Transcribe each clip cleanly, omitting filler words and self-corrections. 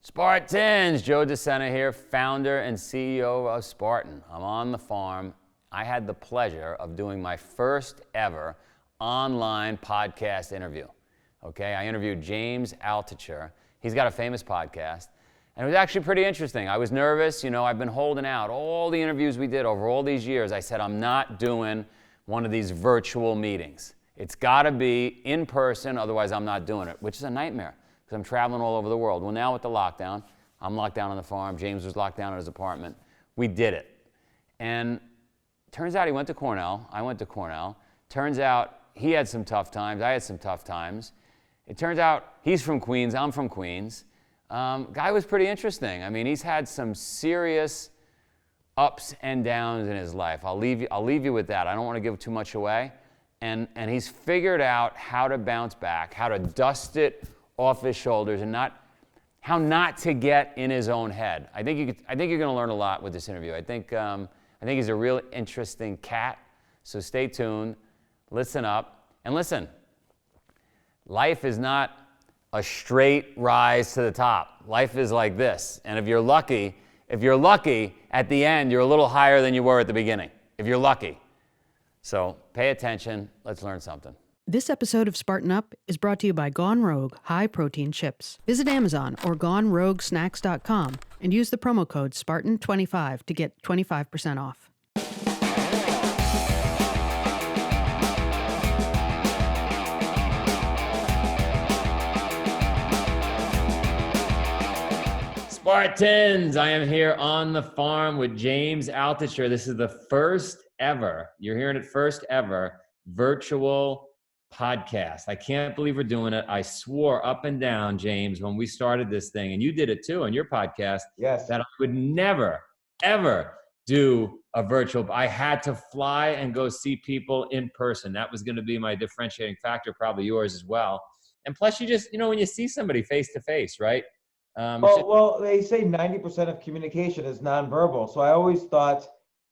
Spartans, Joe Sena here, founder and CEO of Spartan. I'm on the farm. I had the pleasure of doing my first ever online podcast interview. Okay, I interviewed James Altucher. He's got a famous podcast, and it was actually pretty interesting. I was nervous, I've been holding out all the interviews we did over all these years. I said, I'm not doing one of these virtual meetings. It's gotta be in person, otherwise I'm not doing it, which is a nightmare, because I'm traveling all over the world. Well, now with the lockdown, I'm locked down on the farm. James was locked down at his apartment. We did it. And turns out he went to Cornell. I went to Cornell. Turns out he had some tough times. I had some tough times. It turns out he's from Queens. I'm from Queens. Guy was pretty interesting. I mean, he's had some serious ups and downs in his life. I'll leave you with that. I don't want to give too much away. And he's figured out how to bounce back, how to dust it off his shoulders, and how not to get in his own head. I think you're going to learn a lot with this interview. I think he's a real interesting cat. So stay tuned, listen up, and listen. Life is not a straight rise to the top. Life is like this. And if you're lucky, at the end, you're a little higher than you were at the beginning. If you're lucky. So pay attention. Let's learn something. This episode of Spartan Up is brought to you by Gone Rogue high-protein chips. Visit Amazon or GoneRogueSnacks.com and use the promo code SPARTAN25 to get 25% off. Spartans, I am here on the farm with James Altucher. This is the first ever, you're hearing it first ever, virtual podcast. I can't believe we're doing it. I swore up and down, James, when we started this thing, and you did it too on your podcast, yes, that I would never, ever do a virtual. I had to fly and go see people in person. That was going to be my differentiating factor, probably yours as well. And plus, you just, when you see somebody face to face, right? Well, they say 90% of communication is nonverbal. So I always thought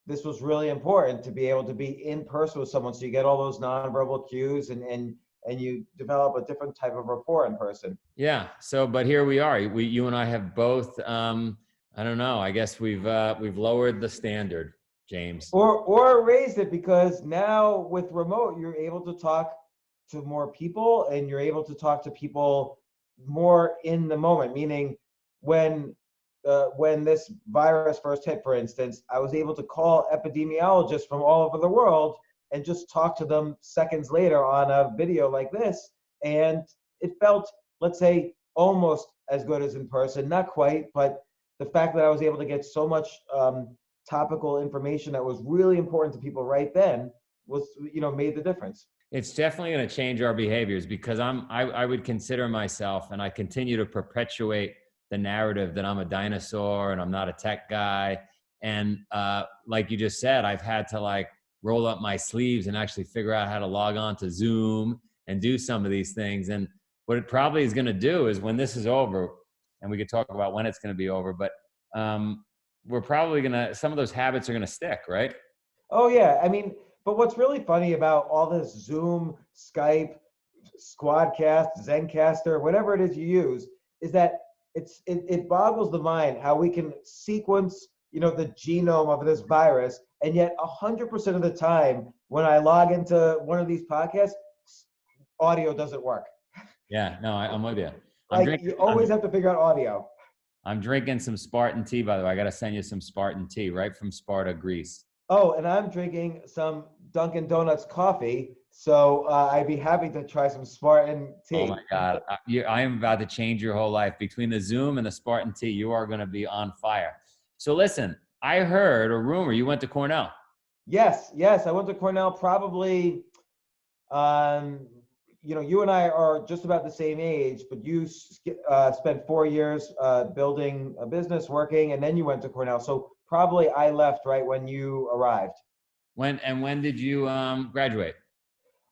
this was really important to be able to be in person with someone, so you get all those nonverbal cues and you develop a different type of rapport in person. Yeah. So, but here we are. You and I have both. I don't know. I guess we've lowered the standard, James. Or raised it, because now with remote, you're able to talk to more people, and you're able to talk to people more in the moment. Meaning, when this virus first hit, for instance, I was able to call epidemiologists from all over the world and just talk to them seconds later on a video like this. And it felt, let's say, almost as good as in person. Not quite, but the fact that I was able to get so much topical information that was really important to people right then was, made the difference. It's definitely going to change our behaviors, because I would consider myself, and I continue to perpetuate the narrative that I'm a dinosaur and I'm not a tech guy. And like you just said, I've had to roll up my sleeves and actually figure out how to log on to Zoom and do some of these things. And what it probably is going to do is, when this is over, and we could talk about when it's going to be over, but we're probably some of those habits are going to stick, right? Oh yeah. But what's really funny about all this Zoom, Skype, Squadcast, Zencaster, whatever it is you use, is that it boggles the mind how we can sequence, the genome of this virus, and yet 100% of the time when I log into one of these podcasts, audio doesn't work. Yeah, no, I'm with you. You always have to figure out audio. I'm drinking some Spartan tea, by the way. I got to send you some Spartan tea right from Sparta, Greece. Oh, and I'm drinking some Dunkin' Donuts coffee, so I'd be happy to try some Spartan tea. Oh my God, I am about to change your whole life. Between the Zoom and the Spartan tea, you are going to be on fire. So listen, I heard a rumor you went to Cornell. Yes, I went to Cornell probably, you and I are just about the same age, but you spent 4 years building a business, working, and then you went to Cornell. So probably I left right when you arrived. When did you graduate?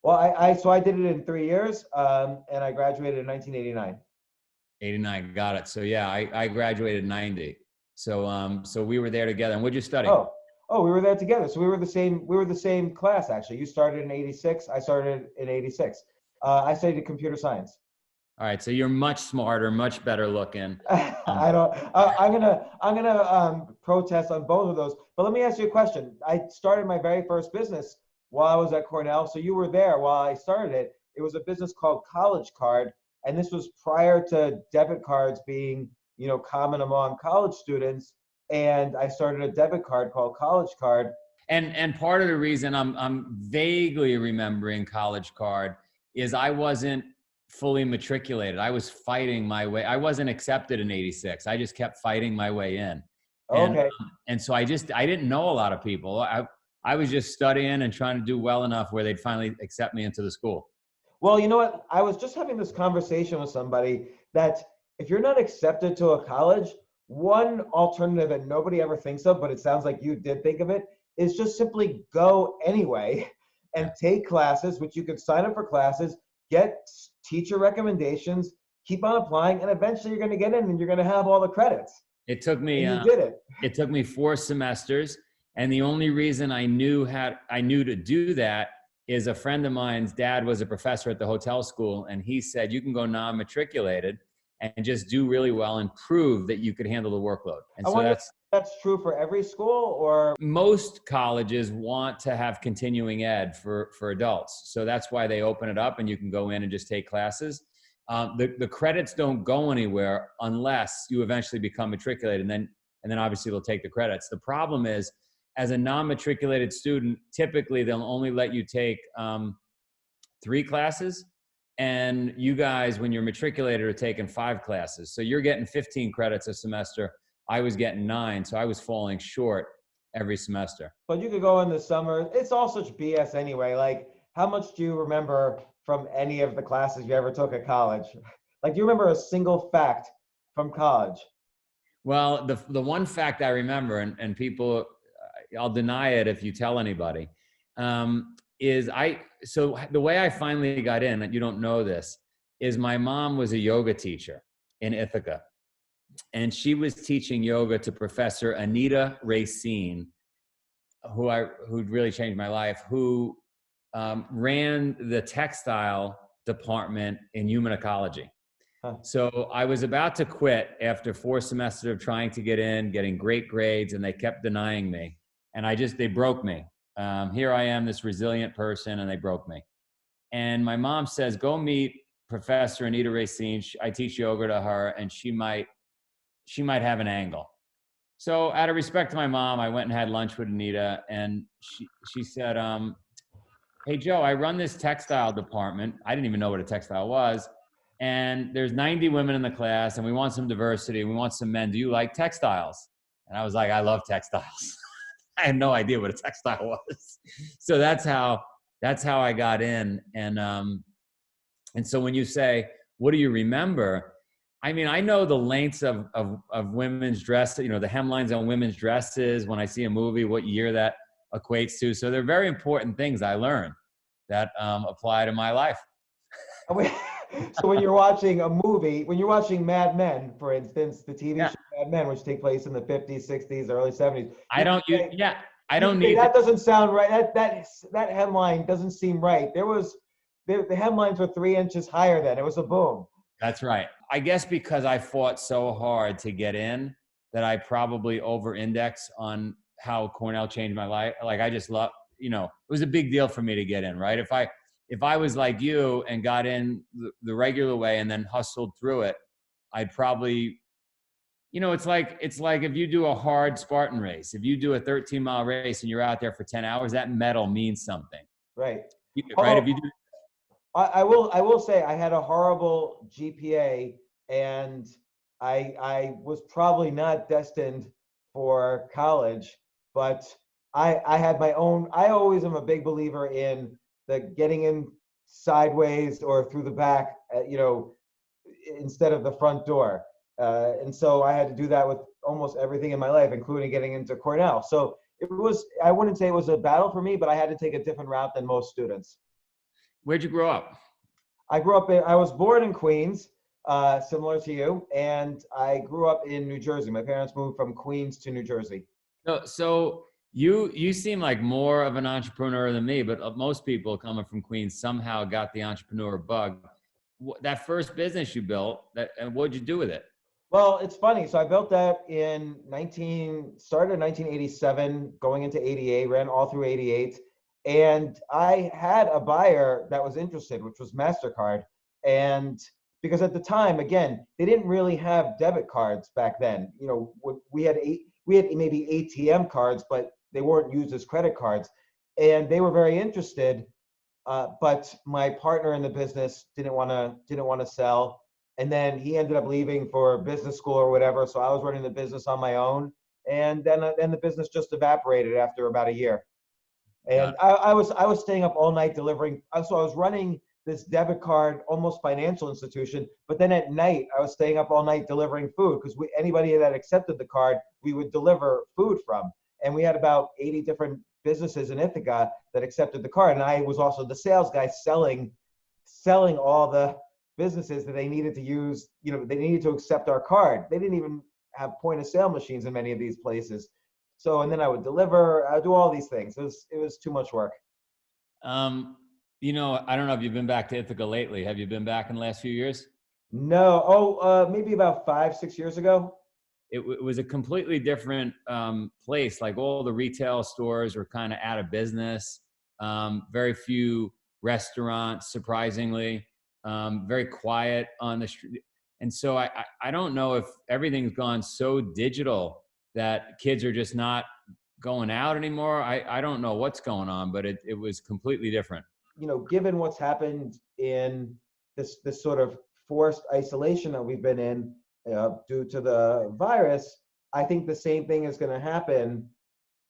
Well, I did it in 3 years, and I graduated in 1989. 89, got it. So yeah, I graduated in 90. So we were there together. And what'd you study? Oh, we were there together. So we were the same class, actually. You started in 86. I started in 86. I studied computer science. All right, so you're much smarter, much better looking. I don't. I'm gonna protest on both of those. But let me ask you a question. I started my very first business while I was at Cornell, so you were there while I started it. It was a business called College Card, and this was prior to debit cards being, common among college students. And I started a debit card called College Card. And part of the reason I'm vaguely remembering College Card is I wasn't fully matriculated. I was fighting my way. I wasn't accepted in '86. I just kept fighting my way in. And Okay. and so I didn't know a lot of people. I was just studying and trying to do well enough where they'd finally accept me into the school. Well, you know what? I was just having this conversation with somebody that if you're not accepted to a college, one alternative that nobody ever thinks of, but it sounds like you did think of it, is just simply go anyway and take classes, which you could sign up for classes, get teacher recommendations, keep on applying, and eventually you're going to get in and you're going to have all the credits. It took me And you did it. It took me 4 semesters, and the only reason I knew to do that is a friend of mine's dad was a professor at the hotel school, and he said you can go non-matriculated and just do really well and prove that you could handle the workload. And so that's true for every school, or most colleges want to have continuing ed for adults. So that's why they open it up and you can go in and just take classes. The credits don't go anywhere unless you eventually become matriculated, and then obviously they'll take the credits. The problem is, as a non-matriculated student, typically they'll only let you take 3 classes. And you guys, when you're matriculated, are taking 5 classes. So you're getting 15 credits a semester. I was getting 9, so I was falling short every semester. But you could go in the summer. It's all such BS anyway. Like, how much do you remember from any of the classes you ever took at college? Like, do you remember a single fact from college? Well, the one fact I remember, and people, I'll deny it if you tell anybody, so the way I finally got in, and you don't know this, is my mom was a yoga teacher in Ithaca. And she was teaching yoga to Professor Anita Racine, who'd really changed my life, who ran the textile department in human ecology. Huh. So I was about to quit after 4 semesters of trying to get in, getting great grades, and they kept denying me. And they broke me. Here I am, this resilient person, and they broke me. And my mom says, go meet Professor Anita Racine. I teach yoga to her, and she might have an angle. So out of respect to my mom, I went and had lunch with Anita, and she said, hey, Joe, I run this textile department. I didn't even know what a textile was. And there's 90 women in the class, and we want some diversity. We want some men. Do you like textiles? And I was like, I love textiles. I had no idea what a textile was. So that's how I got in. And so when you say, what do you remember? I mean, I know the lengths of women's dresses, the hemlines on women's dresses. When I see a movie, what year that equates to. So they're very important things I learned that apply to my life. So when you're watching a movie, when you're watching Mad Men, for instance, the TV show Mad Men, which take place in the 50s, 60s, early 70s. I don't need that doesn't sound right. That headline doesn't seem right. The headlines were 3 inches higher then. It was a boom. That's right. I guess because I fought so hard to get in that I probably over-index on how Cornell changed my life. Like I just love, it was a big deal for me to get in, right? If I was like you and got in the regular way and then hustled through it, I'd probably, it's like if you do a hard Spartan race, if you do a 13-mile race and you're out there for 10 hours, that medal means something. Right. Right. If you do. I will say I had a horrible GPA, and I was probably not destined for college, but I had my own. I always am a big believer in the getting in sideways or through the back, instead of the front door. And so I had to do that with almost everything in my life, including getting into Cornell. So I wouldn't say it was a battle for me, but I had to take a different route than most students. Where'd you grow up? I was born in Queens, similar to you, and I grew up in New Jersey. My parents moved from Queens to New Jersey. So you seem like more of an entrepreneur than me, but most people coming from Queens somehow got the entrepreneur bug. that first business you built, and what'd you do with it? Well, it's funny. So I built that started in 1987, going into 88, ran all through 88. And I had a buyer that was interested, which was MasterCard. And because at the time, again, they didn't really have debit cards back then. You know, we had maybe ATM cards, but they weren't used as credit cards. And they were very interested. But my partner in the business didn't want to sell, and then he ended up leaving for business school or whatever. So I was running the business on my own, and then the business just evaporated after about a year. Got And I was staying up all night delivering. So I was running this debit card, almost financial institution. But then at night, I was staying up all night delivering food because anybody that accepted the card, we would deliver food from. And we had about 80 different businesses in Ithaca that accepted the card. And I was also the sales guy selling all the businesses that they needed to use. You know, they needed to accept our card. They didn't even have point of sale machines in many of these places. So, and then I would deliver, I would do all these things. It was too much work. You know, I don't know if you've been back to Ithaca lately. Have you been back in the last few years? No. Oh, maybe about 5, 6 years ago. It was a completely different place. Like all the retail stores were kind of out of business. Very few restaurants, surprisingly. Very quiet on the street. And so I don't know if everything's gone so digital that kids are just not going out anymore. I don't know what's going on, but it was completely different. You know, given what's happened in this sort of forced isolation that we've been in due to the virus, I think the same thing is going to happen.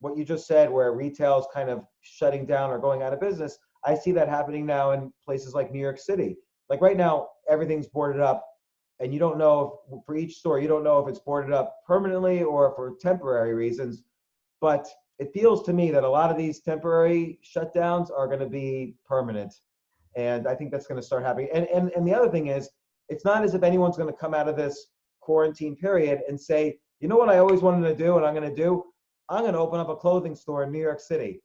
What you just said, where retail is kind of shutting down or going out of business, I see that happening now in places like New York City. Like right now, everything's boarded up, and you don't know for each store, you don't know if it's boarded up permanently or for temporary reasons. But it feels to me that a lot of these temporary shutdowns are going to be permanent. And I think that's going to start happening. And the other thing is, it's not as if anyone's going to come out of this quarantine period and say, you know what I always wanted to do and I'm going to do? I'm going to open up a clothing store in New York City.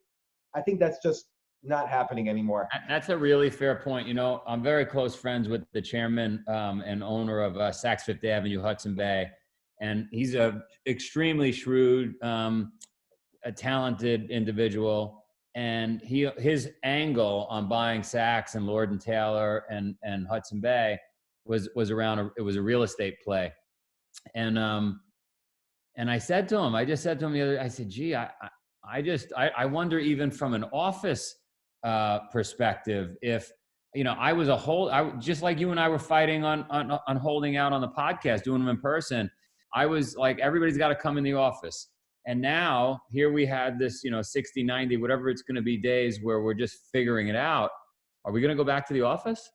I think that's just not happening anymore. That's a really fair point. You know, I'm very close friends with the chairman and owner of Saks Fifth Avenue, Hudson Bay. And he's a extremely shrewd, a talented individual, and his angle on buying Saks and Lord and Taylor and Hudson Bay was around it was a real estate play, and I said to him, the other day, I said, gee, I wonder, even from an office perspective, if I was just like you and I were fighting on holding out on the podcast, doing them in person. I was like, everybody's got to come in the office. And now here we had this, 60, 90, whatever it's going to be days where we're just figuring it out. Are we going to go back to the office?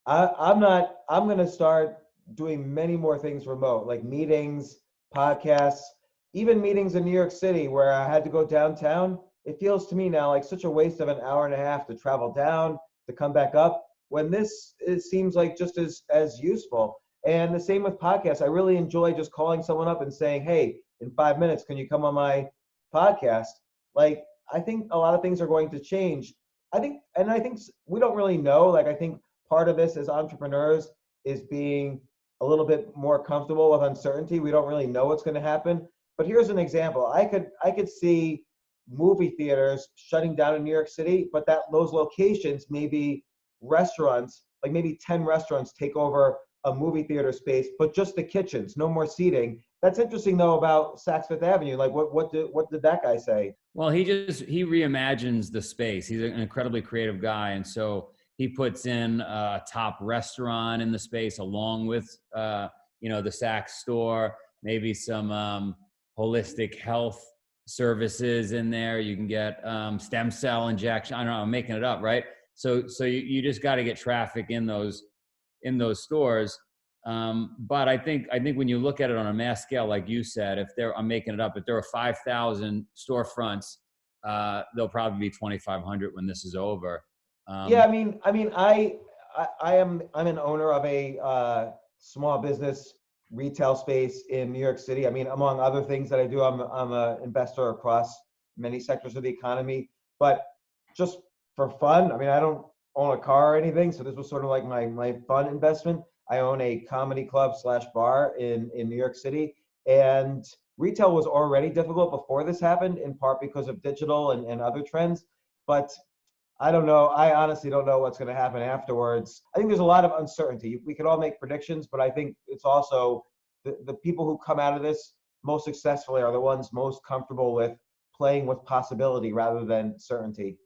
I'm not. I'm going to start doing many more things remote, like meetings, podcasts, even meetings in New York City where I had to go downtown. It feels to me now like such a waste of an hour and a half to travel down, to come back up, when it seems like just as useful. And the same with podcasts. I really enjoy just calling someone up and saying, hey, in 5 minutes, can you come on my podcast? Like, I think a lot of things are going to change. I think we don't really know. Like, I think part of this as entrepreneurs is being a little bit more comfortable with uncertainty. We don't really know what's going to happen. But here's an example. I could see movie theaters shutting down in New York City, but those locations, maybe restaurants, like maybe 10 restaurants take over a movie theater space, but just the kitchens, no more seating. That's interesting though about Saks Fifth Avenue. Like what did that guy say? Well, he reimagines the space. He's an incredibly creative guy. And so he puts in a top restaurant in the space along with, the Saks store, maybe some holistic health services in there. You can get stem cell injection. I don't know, I'm making it up, right? So you just got to get traffic in those stores. But I think when you look at it on a mass scale, like you said, I'm making it up, if there are 5,000 storefronts, there'll probably be 2,500 when this is over. Yeah, I'm an owner of a small business retail space in New York City. I mean, among other things that I do, I'm an investor across many sectors of the economy. But just for fun, I own a car or anything, so this was sort of like my fun investment. I own a comedy club slash bar in New York City, and retail was already difficult before this happened, in part because of digital and other trends. But I don't know. I honestly don't know what's going to happen afterwards. I think there's a lot of uncertainty. We could all make predictions, but I think it's also the people who come out of this most successfully are the ones most comfortable with playing with possibility rather than certainty.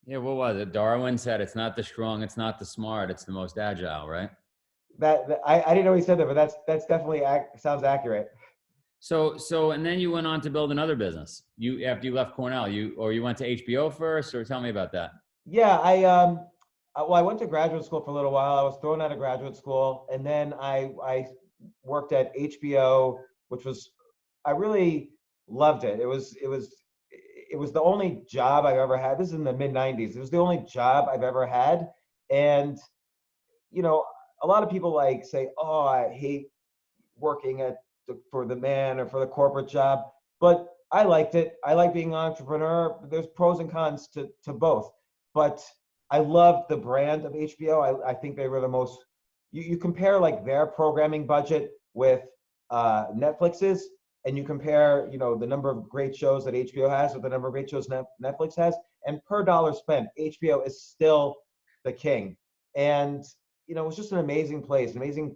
Yeah, what was it? Darwin said it's not the strong, it's not the smart, it's the most agile, right? I didn't know he said that, but that's definitely sounds accurate. So, and then you went on to build another business. After you left Cornell, you went to HBO first, or tell me about that. Yeah, well, I went to graduate school for a little while. I was thrown out of graduate school, and then I worked at HBO, which was I really loved it. It was the only job I've ever had. This is in the mid '90s. It was the only job I've ever had, and you know, a lot of people like say, "Oh, I hate working for the man or for the corporate job," but I liked it. I like being an entrepreneur. There's pros and cons to both, but I loved the brand of HBO. I think they were the most. You compare like their programming budget with Netflix's, and you compare the number of great shows that HBO has with the number of great shows Netflix has, and per dollar spent, HBO is still the king. And it was just an amazing place, an amazing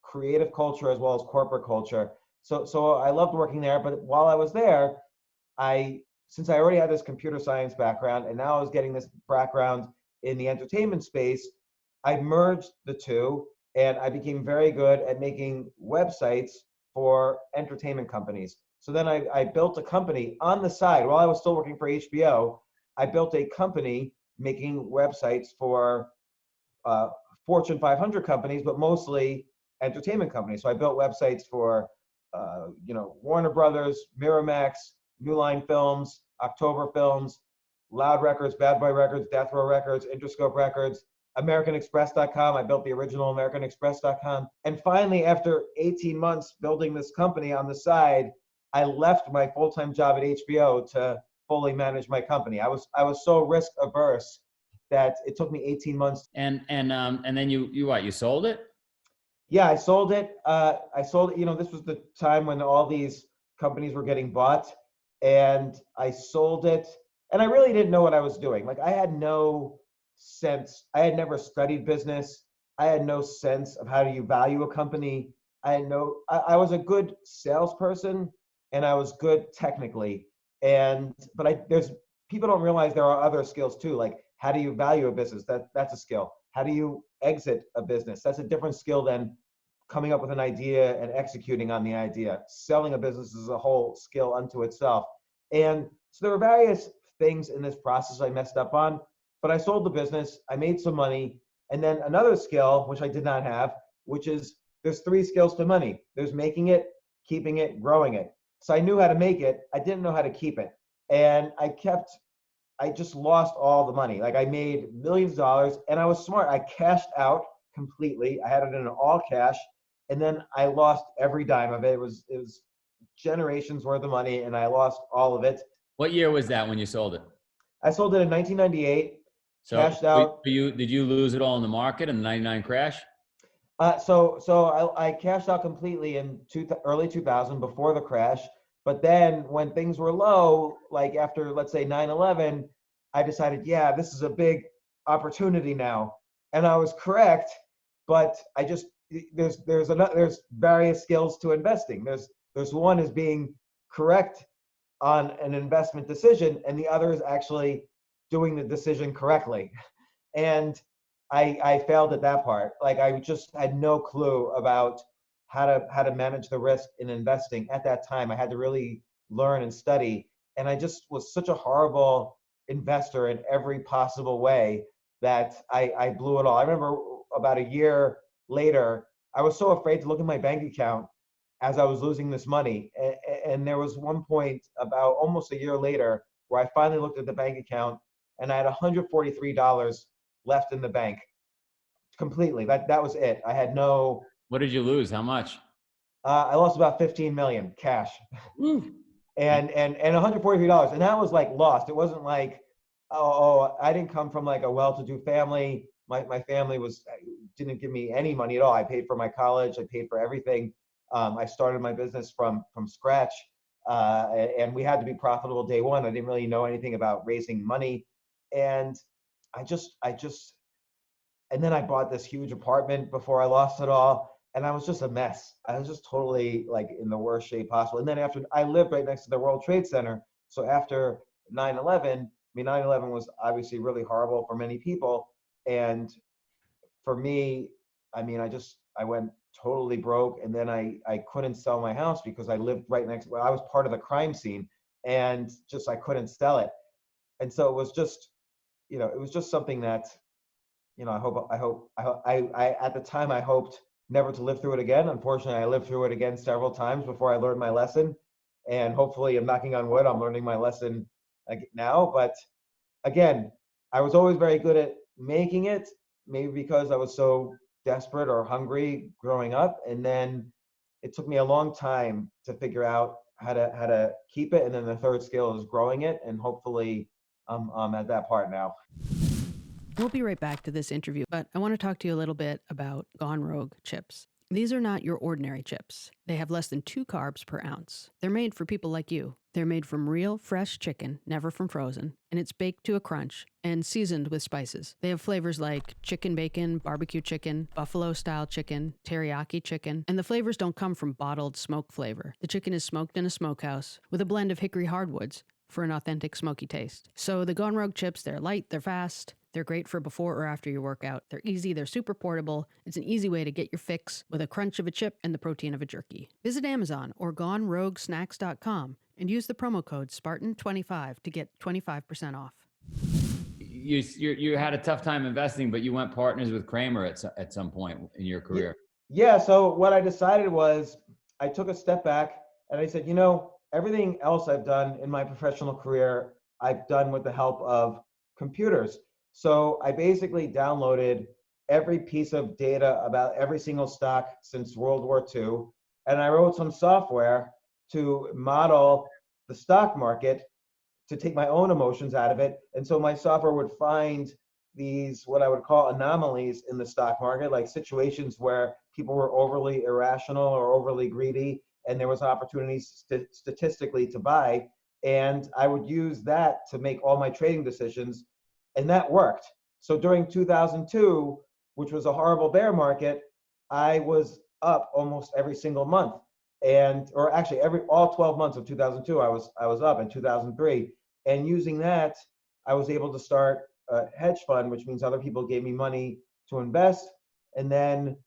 creative culture as well as corporate culture. So I loved working there. But while I was there, since I already had this computer science background and now I was getting this background in the entertainment space, I merged the two and I became very good at making websites for entertainment companies. So then I built a company on the side while I was still working for HBO. I built a company making websites for Fortune 500 companies, but mostly entertainment companies. So I built websites for, Warner Brothers, Miramax, New Line Films, October Films, Loud Records, Bad Boy Records, Death Row Records, Interscope Records, AmericanExpress.com. I built the original AmericanExpress.com. And finally, after 18 months building this company on the side, I left my full-time job at HBO to fully manage my company. I was so risk averse that it took me 18 months. And then you sold it? Yeah, I sold it. This was the time when all these companies were getting bought, and I sold it. And I really didn't know what I was doing. Like I had no sense. I had never studied business. I had no sense of how do you value a company. I was a good salesperson and I was good technically. There's people don't realize there are other skills too. Like how do you value a business? That's a skill. How do you exit a business? That's a different skill than coming up with an idea and executing on the idea. Selling a business is a whole skill unto itself. And so there were various things in this process I messed up on, but I sold the business, I made some money, and then another skill, which I did not have, which is there's three skills to money. There's making it, keeping it, growing it. So I knew how to make it, I didn't know how to keep it. And I just lost all the money. Like I made millions of dollars and I was smart. I cashed out completely. I had it in all cash. And then I lost every dime of it. It was generations worth of money and I lost all of it. What year was that when you sold it? I sold it in 1998. So cashed out. Did you lose it all in the market in the 99 crash? So I cashed out completely in early 2000 before the crash. But then when things were low, like after, let's say 9/11, I decided, yeah, this is a big opportunity now. And I was correct, but there's various skills to investing. There's one is being correct on an investment decision, and the other is actually doing the decision correctly. And I failed at that part. Like I just had no clue about how to manage the risk in investing at that time. I had to really learn and study, and I just was such a horrible investor in every possible way that I blew it all. I remember about a year later, I was so afraid to look at my bank account as I was losing this money. And there was one point about almost a year later where I finally looked at the bank account and I had $143 left in the bank completely. That was it. I had no. What did you lose? How much? I lost about 15 million cash. and $143, and that was like lost. It wasn't like I didn't come from like a well-to-do family. My family didn't give me any money at all. I paid for my college. I paid for everything. I started my business from scratch, and we had to be profitable day one. I didn't really know anything about raising money, and I just and then I bought this huge apartment before I lost it all, and I was just a mess. I was just totally like in the worst shape possible. And then after I lived right next to the World Trade Center, so after 9/11, I mean 9/11 was obviously really horrible for many people, and for me, I mean I went totally broke, and then I couldn't sell my house because I lived right next. Well, I was part of the crime scene, and just I couldn't sell it, and so it was just it was just something that I at the time I hoped never to live through it again. Unfortunately, I lived through it again several times before I learned my lesson, and hopefully, I'm knocking on wood, I'm learning my lesson now. But again, I was always very good at making it, maybe because I was so desperate or hungry growing up, and then it took me a long time to figure out how to keep it. And then the third skill is growing it, and hopefully, I'm at that part now. We'll be right back to this interview, but I want to talk to you a little bit about Gone Rogue chips. These are not your ordinary chips. They have less than 2 carbs per ounce. They're made for people like you. They're made from real, fresh chicken, never from frozen, and it's baked to a crunch and seasoned with spices. They have flavors like chicken bacon, barbecue chicken, buffalo-style chicken, teriyaki chicken, and the flavors don't come from bottled smoke flavor. The chicken is smoked in a smokehouse with a blend of hickory hardwoods for an authentic smoky taste. So the Gone Rogue chips, they're light, they're fast, they're great for before or after your workout. They're easy, they're super portable. It's an easy way to get your fix with a crunch of a chip and the protein of a jerky. Visit Amazon or GoneRogueSnacks.com and use the promo code Spartan25 to get 25% off. You had a tough time investing, but you went partners with Kramer at some point in your career. Yeah, so what I decided was I took a step back and I said, everything else I've done in my professional career, I've done with the help of computers. So I basically downloaded every piece of data about every single stock since World War II, and I wrote some software to model the stock market to take my own emotions out of it. And so my software would find these, what I would call anomalies in the stock market, like situations where people were overly irrational or overly greedy, and there was opportunities statistically to buy. And I would use that to make all my trading decisions, and that worked. So during 2002, which was a horrible bear market, I was up almost every single month. Or actually all 12 months of 2002, I was up. In 2003, and using that, I was able to start a hedge fund, which means other people gave me money to invest. And then,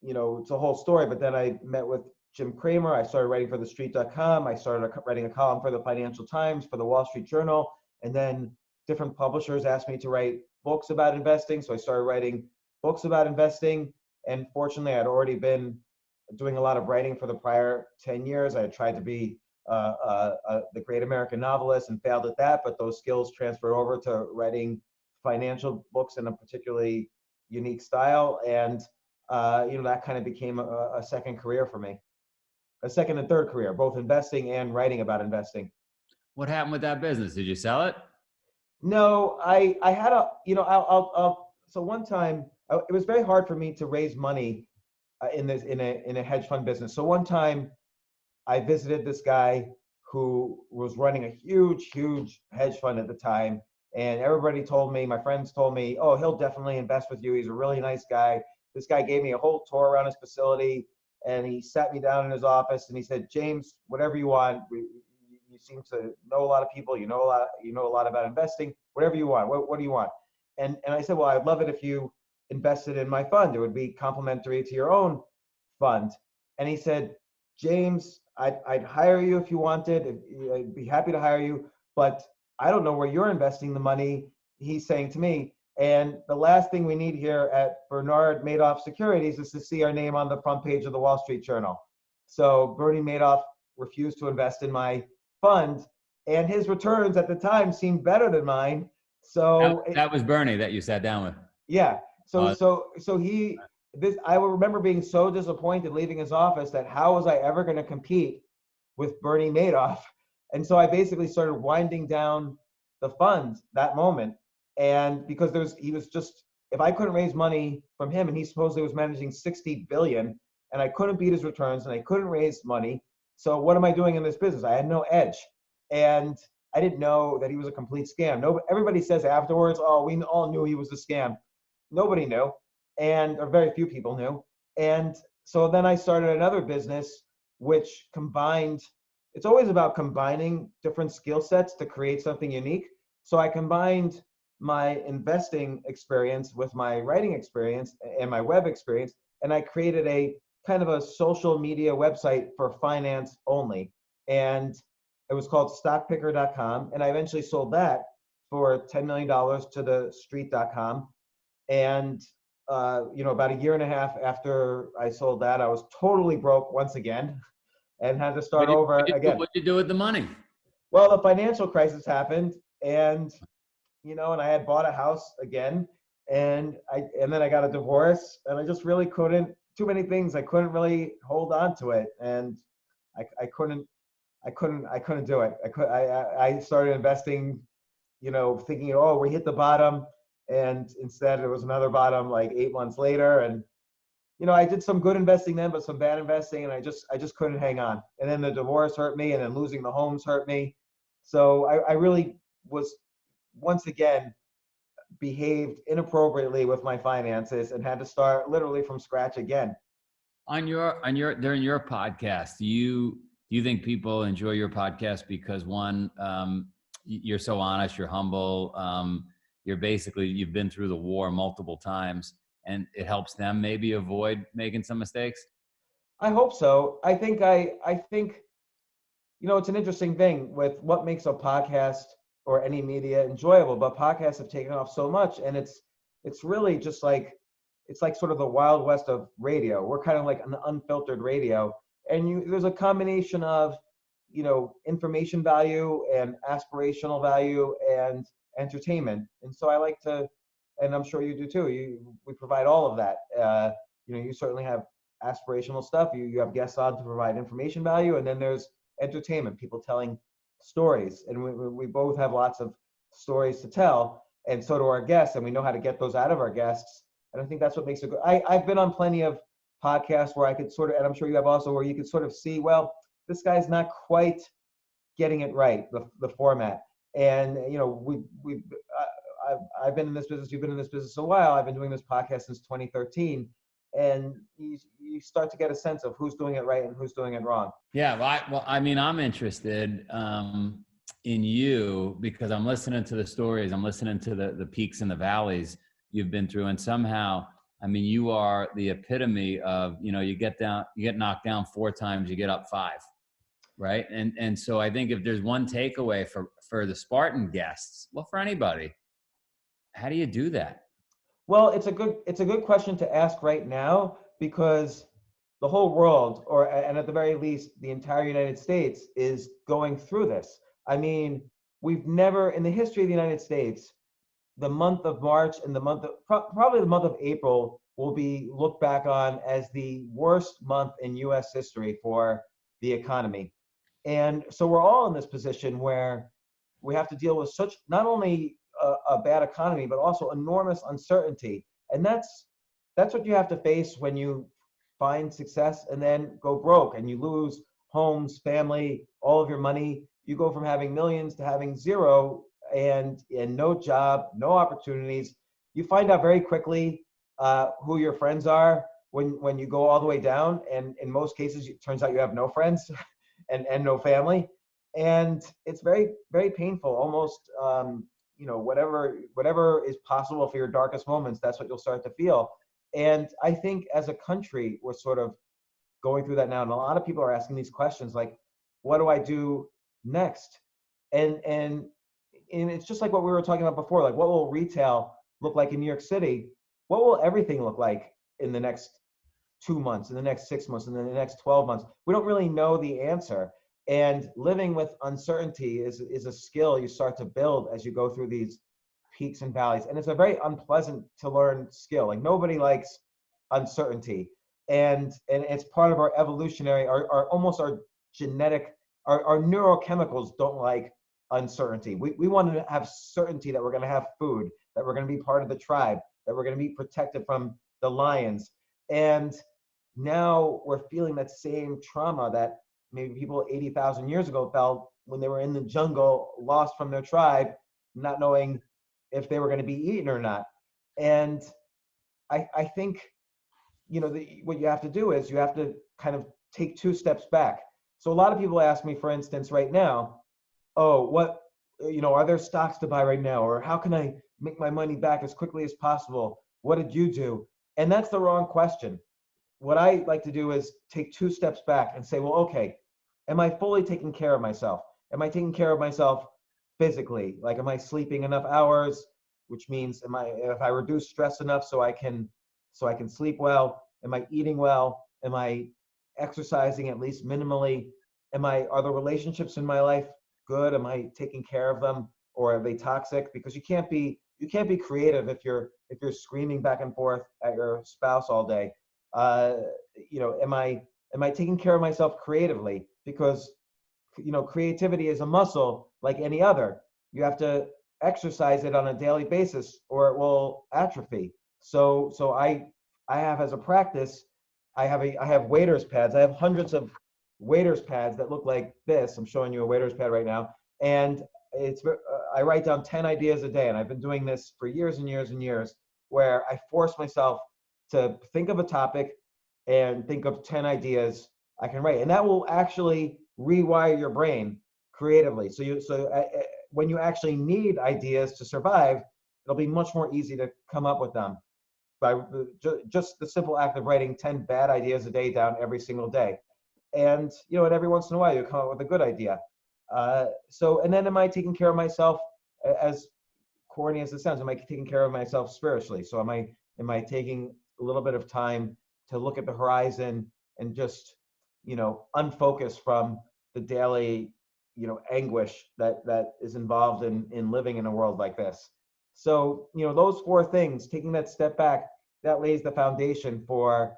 it's a whole story. But then I met with Jim Cramer. I started writing for TheStreet.com. I started writing a column for the Financial Times, for the Wall Street Journal, and then different publishers asked me to write books about investing. So I started writing books about investing. And fortunately, I'd already been doing a lot of writing for the prior 10 years. I had tried to be the great American novelist and failed at that, but those skills transferred over to writing financial books in a particularly unique style. And, that kind of became a second career for me, a second and third career, both investing and writing about investing. What happened with that business? Did you sell it? No, I had so one time it was very hard for me to raise money in a hedge fund business. So one time I visited this guy who was running a huge hedge fund at the time, and everybody told me, my friends told me, oh, he'll definitely invest with you. He's a really nice guy. This guy gave me a whole tour around his facility, and he sat me down in his office and he said, James, whatever you want. You seem to know a lot of people. You know a lot about investing. Whatever you want. What do you want? And I said, well, I'd love it if you invested in my fund. It would be complementary to your own fund. And he said, James, I'd hire you if you wanted. I'd be happy to hire you, but I don't know where you're investing the money, he's saying to me. And the last thing we need here at Bernard Madoff Securities is to see our name on the front page of the Wall Street Journal. So Bernie Madoff refused to invest in my fund, and his returns at the time seemed better than mine. So that was Bernie that you sat down with. Yeah. So I will remember being so disappointed leaving his office that how was I ever going to compete with Bernie Madoff? And so I basically started winding down the fund that moment. And because he was just, if I couldn't raise money from him, and he supposedly was managing 60 billion, and I couldn't beat his returns and I couldn't raise money. So what am I doing in this business? I had no edge. And I didn't know that he was a complete scam. No, everybody says afterwards, oh, we all knew he was a scam. Nobody knew, and or very few people knew. And so then I started another business which combined, it's always about combining different skill sets to create something unique. So I combined my investing experience with my writing experience and my web experience, and I created a kind of a social media website for finance only. And it was called stockpicker.com. And I eventually sold that for $10 million to the street.com. And about a year and a half after I sold that, I was totally broke once again and had to start over again. What'd you do with the money? Well, the financial crisis happened, and and I had bought a house again, and then I got a divorce, and I just really couldn't, too many things. I couldn't really hold on to it, and I couldn't do it. I started investing, thinking, oh, we hit the bottom, and instead it was another bottom like 8 months later. And I did some good investing then, but some bad investing, and I just couldn't hang on. And then the divorce hurt me, and then losing the homes hurt me. So I really was, once again, behaved inappropriately with my finances and had to start literally from scratch again. During your podcast, do you think people enjoy your podcast because one, you're so honest, you're humble, you've been through the war multiple times, and it helps them maybe avoid making some mistakes? I hope so. I think it's an interesting thing with what makes a podcast or any media enjoyable, but podcasts have taken off so much, and it's really just like, it's like sort of the Wild West of radio. We're kind of like an unfiltered radio, and there's a combination of information value and aspirational value and entertainment. And so I like to, and I'm sure you do too, we provide all of that. You certainly have aspirational stuff, you have guests on to provide information value, and then there's entertainment, people telling stories, and we both have lots of stories to tell, and so do our guests, and we know how to get those out of our guests. And I think that's what makes it good. I've been on plenty of podcasts where I could sort of, and I'm sure you have also, where you could sort of see, well, this guy's not quite getting it right, the format. And I've been in this business, you've been in this business a while, I've been doing this podcast since 2013, and you start to get a sense of who's doing it right and who's doing it wrong. Yeah, I'm interested in you because I'm listening to the stories, I'm listening to the peaks and the valleys you've been through, and somehow, you are the epitome of, you get knocked down 4 times, you get up 5, right? And so I think if there's one takeaway for the Spartan guests, well, for anybody, how do you do that? Well, it's a good question to ask right now, because the whole world, and at the very least, the entire United States, is going through this. We've never, in the history of the United States, the month of March and probably the month of April will be looked back on as the worst month in U.S. history for the economy. And so we're all in this position where we have to deal with such, not only a bad economy, but also enormous uncertainty. And that's what you have to face when you find success and then go broke, and you lose homes, family, all of your money. You go from having millions to having zero, and no job, no opportunities. You find out very quickly who your friends are when you go all the way down. And in most cases, it turns out you have no friends and no family. And it's very, very painful, almost, whatever is possible for your darkest moments, that's what you'll start to feel. And I think as a country, we're sort of going through that now. And a lot of people are asking these questions like, what do I do next? And it's just like what we were talking about before, like, what will retail look like in New York City? What will everything look like in the next 2 months, in the next 6 months, in the next 12 months? We don't really know the answer. And living with uncertainty is a skill you start to build as you go through these peaks and valleys. And it's a very unpleasant to learn skill. Like, nobody likes uncertainty. And it's part of our evolutionary, our almost our genetic, our neurochemicals don't like uncertainty. We want to have certainty that we're going to have food, that we're going to be part of the tribe, that we're going to be protected from the lions. And now we're feeling that same trauma that maybe people 80,000 years ago felt when they were in the jungle, lost from their tribe, not knowing if they were going to be eaten or not. And I think, what you have to do is you have to kind of take 2 steps back. So a lot of people ask me, for instance, right now, oh, are there stocks to buy right now? Or how can I make my money back as quickly as possible? What did you do? And that's the wrong question. What I like to do is take 2 steps back and say, well, okay, am I fully taking care of myself? Am I taking care of myself physically? Like, am I sleeping enough hours? Which means, if I reduce stress enough so I can sleep well? Am I eating well? Am I exercising at least minimally? Are the relationships in my life good? Am I taking care of them, or are they toxic? Because you can't be creative if you're screaming back and forth at your spouse all day. Am I taking care of myself creatively? Because creativity is a muscle like any other. You have to exercise it on a daily basis or it will atrophy. So I have, as a practice, I have waiter's pads. I have hundreds of waiter's pads that look like this. I'm showing you a waiter's pad right now. And I write down 10 ideas a day. And I've been doing this for years and years and years, where I force myself to think of a topic and think of 10 ideas I can write. And that will actually rewire your brain creatively. When you actually need ideas to survive, it'll be much more easy to come up with them by just the simple act of writing 10 bad ideas a day down every single day. And every once in a while you come up with a good idea. And then, am I taking care of myself, as corny as it sounds? Am I taking care of myself spiritually? So am I taking a little bit of time to look at the horizon and just unfocus from the daily anguish that is involved in living in a world like this? So those 4 things, taking that step back, that lays the foundation for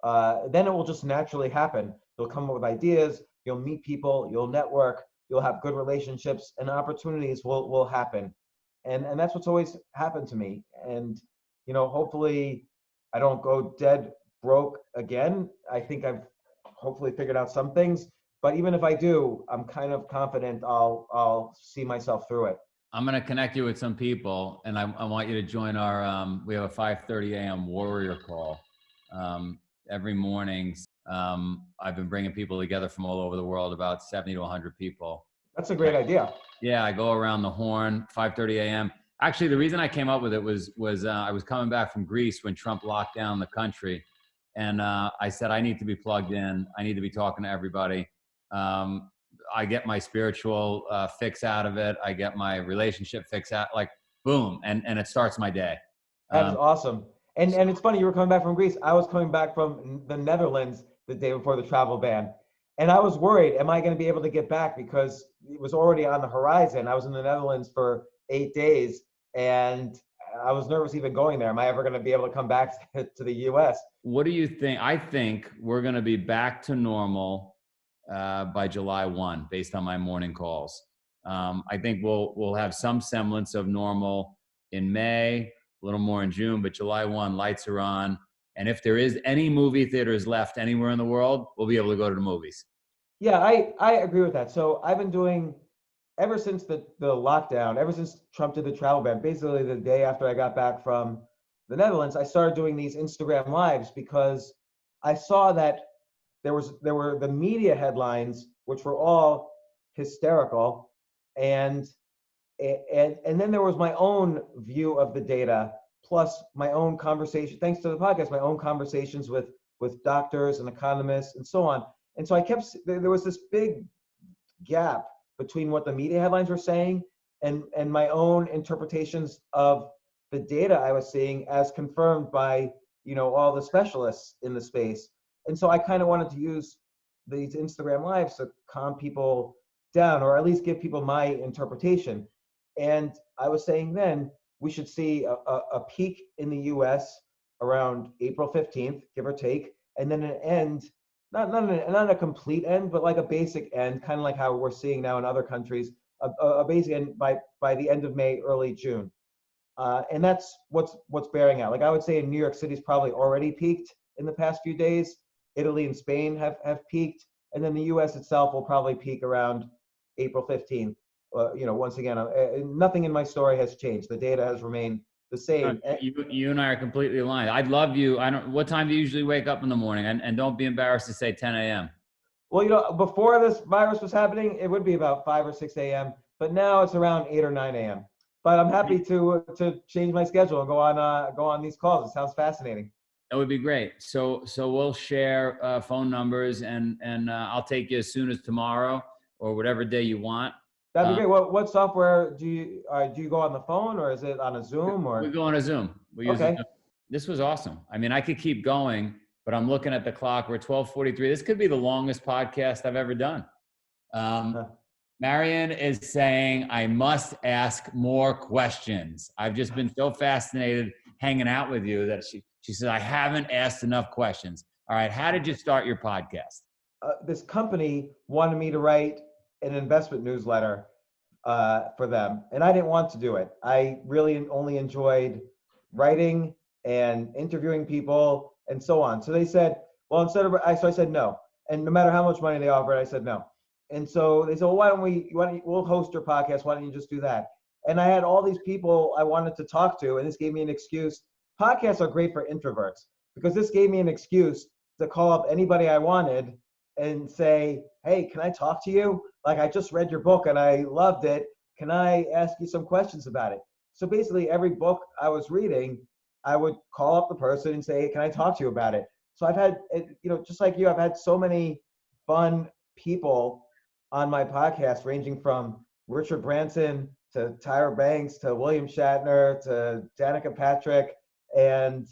then it will just naturally happen. You'll come up with ideas, you'll meet people, you'll network, you'll have good relationships, and opportunities will happen. And that's what's always happened to me. And hopefully I don't go dead broke again. I think I've hopefully figured out some things, but even if I do, I'm kind of confident I'll see myself through it. I'm going to connect you with some people, and I want you to join our, we have a 5:30 a.m. warrior call every morning. I've been bringing people together from all over the world, about 70 to 100 people. That's a great idea. Yeah, I go around the horn, 5:30 a.m. Actually, the reason I came up with it was I was coming back from Greece when Trump locked down the country. And I said, I need to be plugged in. I need to be talking to everybody. I get my spiritual fix out of it. I get my relationship fix out, like boom. And it starts my day. That's awesome. And it's funny, you were coming back from Greece. I was coming back from the Netherlands the day before the travel ban. And I was worried, am I going to be able to get back? Because it was already on the horizon. I was in the Netherlands for 8 days, and I was nervous even going there. Am I ever going to be able to come back to the US? What do you think? I think we're going to be back to normal by July 1, based on my morning calls. I think we'll have some semblance of normal in May, a little more in June, but July 1, lights are on. And if there is any movie theaters left anywhere in the world, we'll be able to go to the movies. Yeah, I agree with that. So I've been doing, ever since the lockdown, ever since Trump did the travel ban, basically the day after I got back from the Netherlands, I started doing these Instagram lives because I saw that there were the media headlines, which were all hysterical, and then there was my own view of the data, plus my own conversation, thanks to the podcast, my own conversations with doctors and economists and so on. And so there was this big gap between what the media headlines were saying and my own interpretations of the data I was seeing as confirmed by, all the specialists in the space. And so I kind of wanted to use these Instagram lives to calm people down, or at least give people my interpretation. And I was saying then we should see a peak in the US around April 15th, give or take, and then an end, not a complete end, but like a basic end, kind of like how we're seeing now in other countries, basically by the end of May, early June. And that's what's bearing out. Like I would say in New York City's probably already peaked in the past few days. Italy and Spain have peaked. And then the US itself will probably peak around April 15th. Once again, nothing in my story has changed. The data has remained the same. You and I are completely aligned. I'd love you. What time do you usually wake up in the morning? And don't be embarrassed to say 10 a.m. Well, before this virus was happening, it would be about 5 or 6 a.m. But now it's around 8 or 9 a.m. But I'm happy to change my schedule and go on these calls. It sounds fascinating. That would be great. So we'll share phone numbers, and I'll take you as soon as tomorrow or whatever day you want. That'd be great. What software do you go on the phone, or is it on a Zoom? Or we go on a Zoom. We use okay. This was awesome. I mean, I could keep going, but I'm looking at the clock. We're 12:43. This could be the longest podcast I've ever done. Marion is saying, I must ask more questions. I've just been so fascinated hanging out with you that she said, I haven't asked enough questions. All right. How did you start your podcast? This company wanted me to write an investment newsletter for them, and I didn't want to do it. I really only enjoyed writing and interviewing people and so on. So they said, well, so I said no. And no matter how much money they offered, I said no. And so they said, well, we'll host your podcast. Why don't you just do that? And I had all these people I wanted to talk to, and this gave me an excuse. Podcasts are great for introverts because this gave me an excuse to call up anybody I wanted and say, hey, can I talk to you? Like, I just read your book and I loved it. Can I ask you some questions about it? So basically every book I was reading, I would call up the person and say, hey, can I talk to you about it? So I've had, just like you, I've had so many fun people on my podcast, ranging from Richard Branson to Tyra Banks to William Shatner to Danica Patrick. And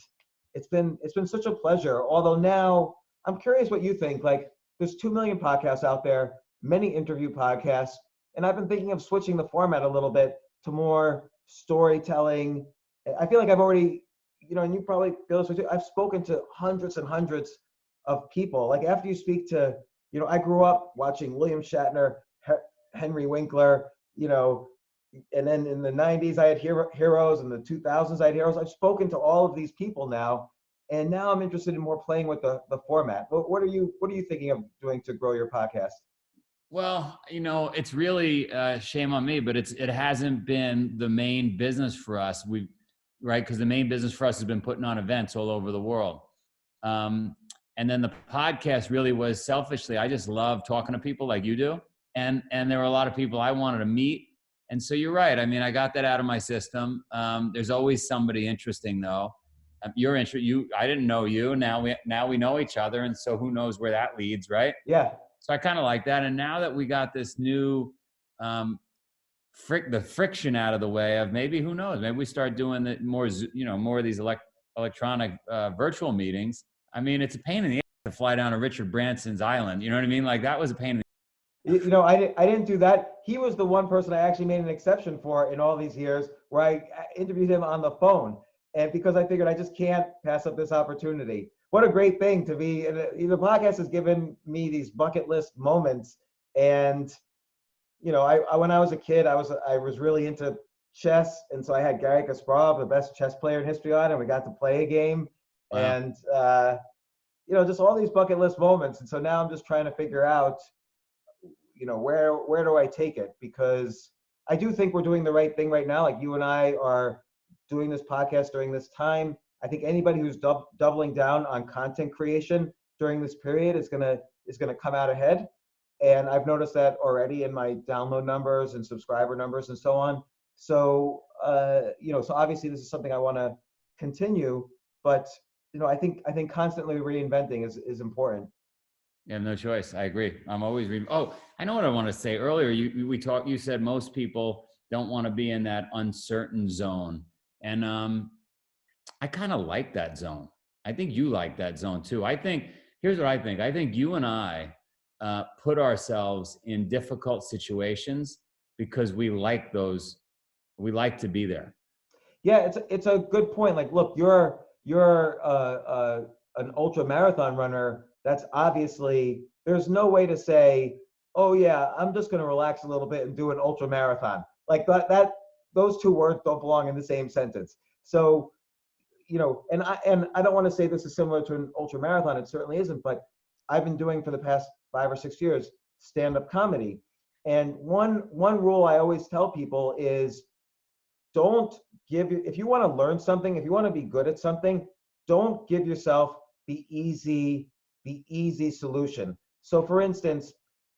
it's been such a pleasure. Although now I'm curious what you think. Like, there's 2 million podcasts out there, many interview podcasts, and I've been thinking of switching the format a little bit to more storytelling. I feel like I've already, and you probably feel this way too, I've spoken to hundreds and hundreds of people. Like after you speak to, I grew up watching William Shatner, Henry Winkler, and then in the 90s I had heroes, in the 2000s I had heroes. I've spoken to all of these people now, and now I'm interested in more playing with the format. What are you thinking of doing to grow your podcast? Well, it's really shame on me, but it hasn't been the main business for us. Right? Because the main business for us has been putting on events all over the world. And then the podcast really was selfishly, I just love talking to people like you do. And there were a lot of people I wanted to meet. And so you're right. I mean, I got that out of my system. There's always somebody interesting though. I didn't know you. Now we know each other. And so who knows where that leads, right? Yeah. So I kind of like that. And now that we got this new, the friction out of the way of maybe, who knows, maybe we start doing more of these electronic virtual meetings. I mean, it's a pain in the ass to fly down to Richard Branson's island. You know what I mean? Like that was a pain in the ass. I didn't do that. He was the one person I actually made an exception for in all these years, where I interviewed him on the phone. And because I figured I just can't pass up this opportunity. What a great thing to be. The podcast has given me these bucket list moments. And, I when I was a kid, I was really into chess. And so I had Garry Kasparov, the best chess player in history, on, and we got to play a game. Wow. And, just all these bucket list moments. And so now I'm just trying to figure out, where do I take it? Because I do think we're doing the right thing right now. Like you and I are doing this podcast during this time. I think anybody who's doubling down on content creation during this period is gonna come out ahead. And I've noticed that already in my download numbers and subscriber numbers and so on. So, so obviously this is something I want to continue, but I think constantly reinventing is important. You have no choice. I agree. I'm always reading. Oh, I know what I want to say. Earlier, you said most people don't want to be in that uncertain zone. And I kind of like that zone. I think you like that zone too. Here's what I think. I think you and I put ourselves in difficult situations because we like to be there. Yeah, it's a good point. Like, look, you're an ultra marathon runner. That's obviously, there's no way to say oh yeah, I'm just going to relax a little bit and do an ultra marathon. Like those two words don't belong in the same sentence. So, and I don't want to say this is similar to an ultra marathon. It certainly isn't, but I've been doing for the past 5 or 6 years stand-up comedy. And one rule I always tell people is don't if you want to learn something, if you want to be good at something, don't give yourself the easy solution. So for instance,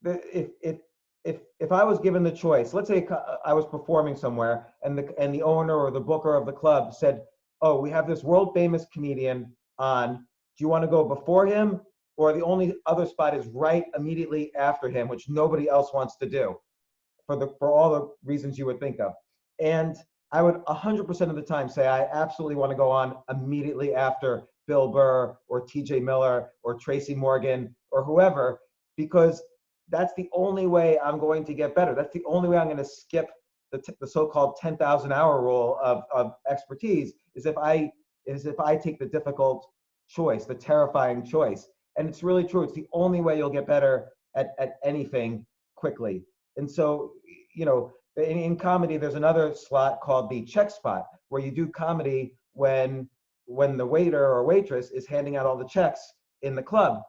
if I was given the choice, let's say I was performing somewhere and the owner or the booker of the club said, "Oh, we have this world famous comedian on. Do you want to go before him, or the only other spot is right immediately after him, which nobody else wants to do for all the reasons you would think of?" And I would 100% of the time say I absolutely want to go on immediately after Bill Burr or TJ Miller or Tracy Morgan or whoever, because that's the only way I'm going to get better. That's the only way I'm going to skip the so-called 10,000 hour rule of expertise is if I take the difficult choice, the terrifying choice. And it's really true. It's the only way you'll get better at anything quickly. And so, in comedy, there's another slot called the check spot, where you do comedy when the waiter or waitress is handing out all the checks in the club.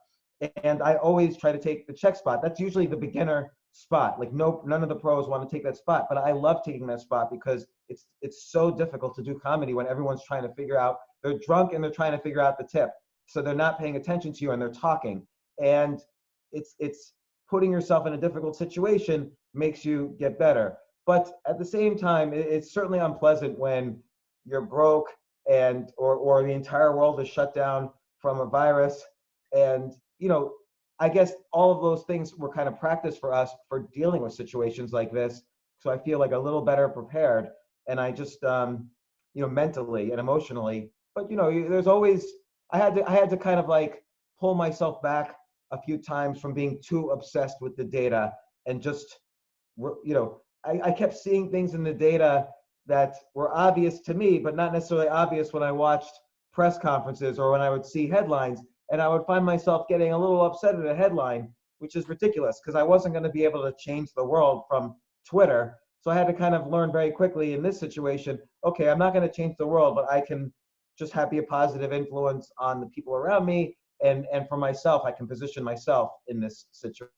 And I always try to take the check spot. That's usually the beginner spot. Like none of the pros want to take that spot, but I love taking that spot because it's so difficult to do comedy when everyone's trying to figure out, they're drunk and they're trying to figure out the tip. So they're not paying attention to you and they're talking. And it's putting yourself in a difficult situation makes you get better. But at the same time, it's certainly unpleasant when you're broke and or the entire world is shut down from a virus. And I guess all of those things were kind of practice for us for dealing with situations like this. So I feel like a little better prepared. And I just mentally and emotionally. But there's always I had to kind of like pull myself back a few times from being too obsessed with the data and just I kept seeing things in the data that were obvious to me, but not necessarily obvious when I watched press conferences or when I would see headlines. And I would find myself getting a little upset at a headline, which is ridiculous because I wasn't going to be able to change the world from Twitter. So I had to kind of learn very quickly in this situation, okay, I'm not going to change the world, but I can just be a positive influence on the people around me. And for myself, I can position myself in this situation.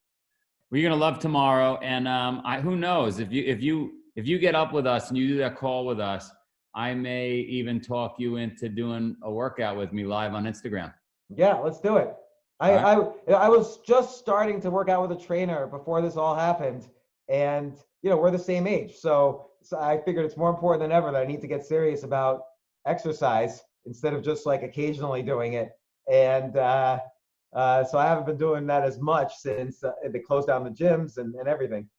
Well, you're gonna love tomorrow, and who knows if you get up with us and you do that call with us, I may even talk you into doing a workout with me live on Instagram. Yeah, let's do it. I was just starting to work out with a trainer before this all happened, and we're the same age, so I figured it's more important than ever that I need to get serious about exercise instead of just like occasionally doing it. And so I haven't been doing that as much since they closed down the gyms and everything.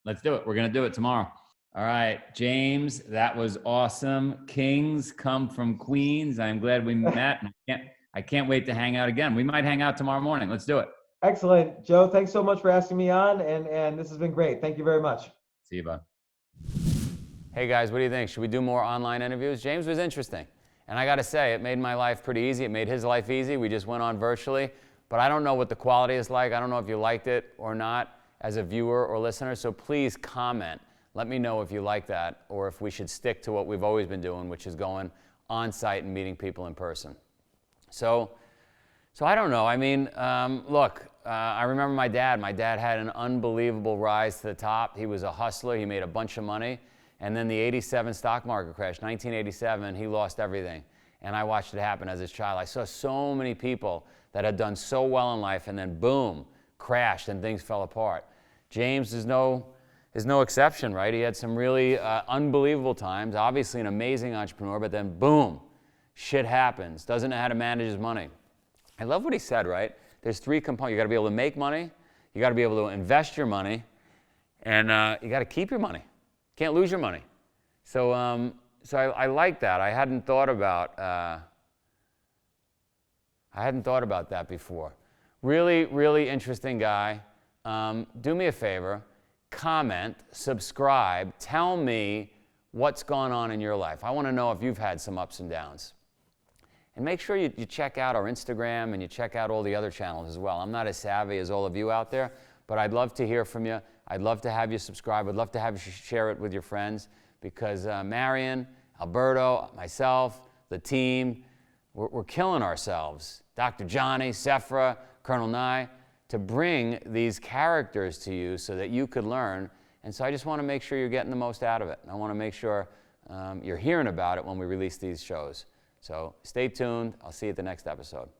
Let's do it. We're going to do it tomorrow. All right, James, that was awesome. Kings come from Queens. I'm glad we met. I can't wait to hang out again. We might hang out tomorrow morning. Let's do it. Excellent. Joe, thanks so much for asking me on. And this has been great. Thank you very much. See you, bud. Hey, guys, what do you think? Should we do more online interviews? James was interesting. And I got to say, it made my life pretty easy. It made his life easy. We just went on virtually. But I don't know what the quality is like. I don't know if you liked it or not as a viewer or listener. So please comment. Let me know if you like that or if we should stick to what we've always been doing, which is going on site and meeting people in person. So I don't know. I mean, look, I remember my dad. My dad had an unbelievable rise to the top. He was a hustler. He made a bunch of money. And then the 87 stock market crash, 1987, he lost everything. And I watched it happen as his child. I saw so many people that had done so well in life and then boom, crashed and things fell apart. James is no exception, right? He had some really unbelievable times, obviously an amazing entrepreneur, but then boom, shit happens, doesn't know how to manage his money. I love what he said, right? There's three components. You gotta be able to make money, you gotta be able to invest your money, and you gotta keep your money. Can't lose your money. So I like that. I hadn't thought about that before. Really, really interesting guy. Do me a favor, comment, subscribe, tell me what's gone on in your life. I want to know if you've had some ups and downs. And make sure you check out our Instagram and you check out all the other channels as well. I'm not as savvy as all of you out there, but but I'd love to hear from you. I'd love to have you subscribe. I'd love to have you share it with your friends, because Marion, Alberto, myself, the team, we're killing ourselves. Dr. Johnny, Sephra, Colonel Nye, to bring these characters to you so that you could learn. And so I just want to make sure you're getting the most out of it. I want to make sure you're hearing about it when we release these shows. So stay tuned. I'll see you at the next episode.